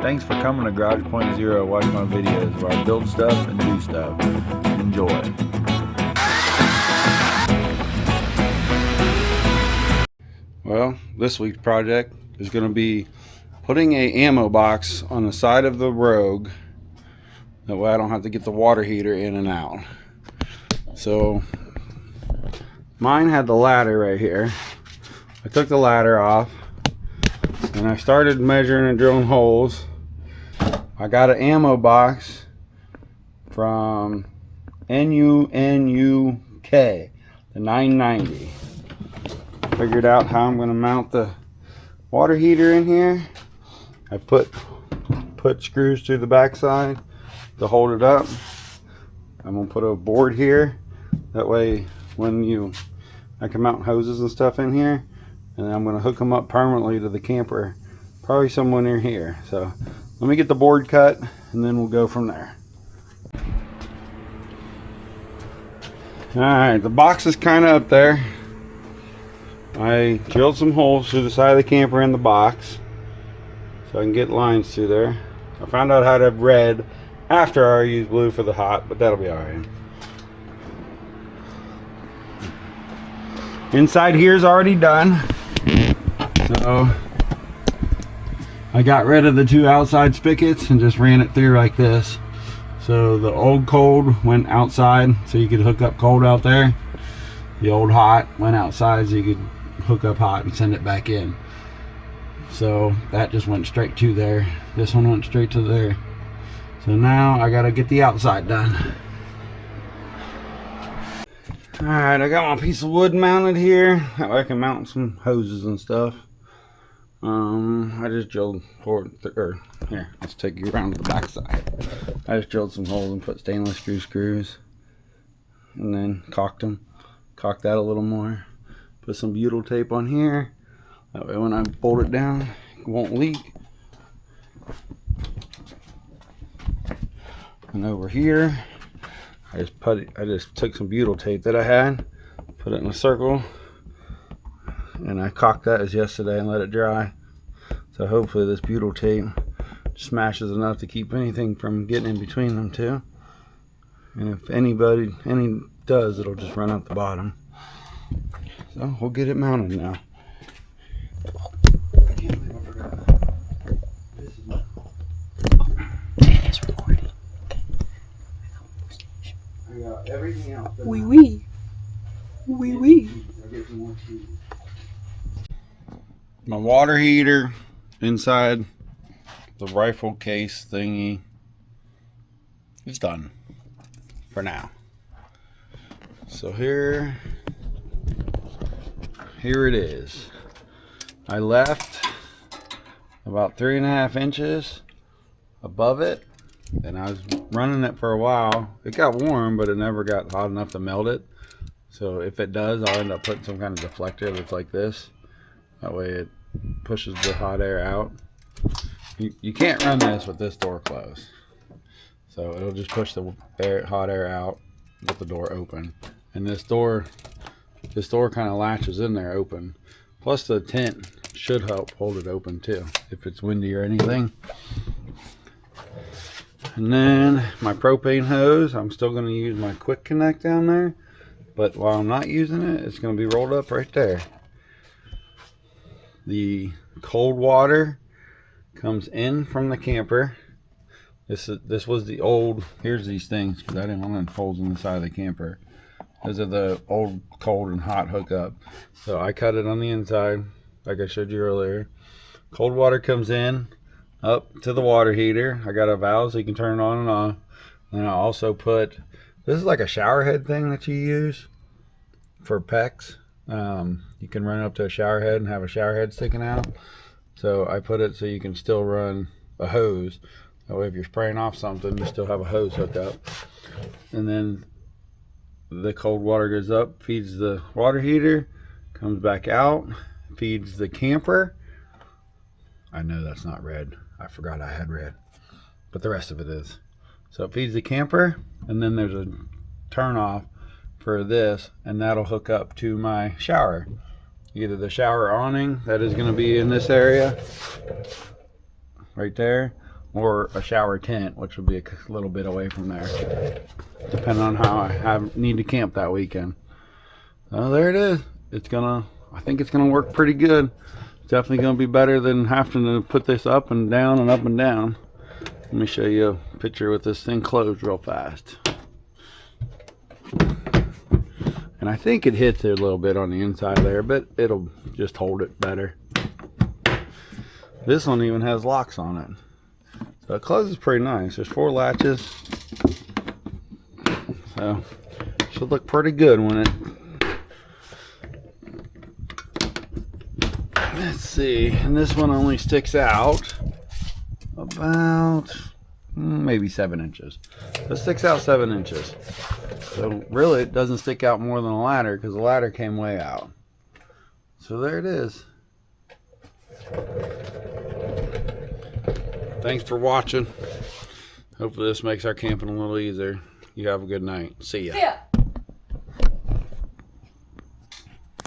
Thanks for coming to Garage Point Zero. Watch my videos where I build stuff and do stuff. Enjoy. Well, this week's project is going to be putting a ammo box on the side of the Rogue. That way I don't have to get the water heater in and out. So mine had the ladder right here. I took the ladder off and I started measuring and drilling holes. I got an ammo box from NUNUK, the 990. Figured out how I'm going to mount the water heater in here. I put screws through the backside to hold it up. I'm going to put a board here. That way when I can mount hoses and stuff in here. And I'm going to hook them up permanently to the camper. Probably somewhere near here. So let me get the board cut and then we'll go from there. Alright, the box is kind of up there. I drilled some holes through the side of the camper in the box so I can get lines through there. I found out how to have red after I used blue for the hot, but that'll be alright. Inside here is already done. So I got rid of the two outside spigots and just ran it through like this. So the old cold went outside so you could hook up cold out there. The old hot went outside so you could hook up hot and send it back in. So that just went straight to there. This one went straight to there. So now I gotta get the outside done. Alright, I got my piece of wood mounted here. That way I can mount some hoses and stuff. I just drilled here, let's take you around to the back side. I just drilled some holes and put stainless screws and then cocked them. Cocked that a little more. Put some butyl tape on here. That way when I bolt it down, it won't leak. And over here, I just took some butyl tape that I had, put it in a circle, and I cocked that as yesterday and let it dry. So hopefully this butyl tape smashes enough to keep anything from getting in between them two. And if any does, it'll just run out the bottom. So we'll get it mounted now. I can't believe I forgot. This is my... It's recording. I got everything else. Wee wee. Wee wee. My water heater inside the rifle case thingy is done for now. So here it is. I left about 3.5 inches above it, and I was running it for a while. It got warm, but it never got hot enough to melt it. So if it does, I'll end up putting some kind of deflector that's like this. That way it pushes the hot air out. You can't run this with this door closed. So it'll just push the hot air out with the door open. And this door kind of latches in there open. Plus the tent should help hold it open too, if it's windy or anything. And then my propane hose, I'm still going to use my quick connect down there. But while I'm not using it, it's going to be rolled up right there. The cold water comes in from the camper. This was the old, here's these things because I didn't want to holes in the side of the camper. Those are the old cold and hot hookup. So I cut it on the inside like I showed you earlier. Cold water comes in up to the water heater. I got a valve so you can turn it on and off. And I also put, this is like a shower head thing that you use for PEX. You can run up to a shower head and have a shower head sticking out. So I put it so you can still run a hose. That way if you're spraying off something, you still have a hose hooked up. And then the cold water goes up, feeds the water heater, comes back out, feeds the camper. I know that's not red. I forgot I had red. But the rest of it is. So it feeds the camper, and then there's a turn off for this, and that'll hook up to my shower. Either the shower awning that is going to be in this area right there, or a shower tent, which would be a little bit away from there, depending on how I need to camp that weekend. Oh, there it is. I think it's gonna work pretty good. It's definitely gonna be better than having to put this up and down and up and down. Let me show you a picture with this thing closed real fast. And I think it hits it a little bit on the inside there, but it'll just hold it better. This one even has locks on it. So it closes pretty nice. There's 4 latches. So it should look pretty good when it... Let's see. And this one only sticks out about maybe 7 inches. It sticks out 7 inches. So really it doesn't stick out more than a ladder because the ladder came way out. So there it is. Thanks for watching. Hopefully this makes our camping a little easier. You have a good night. See ya.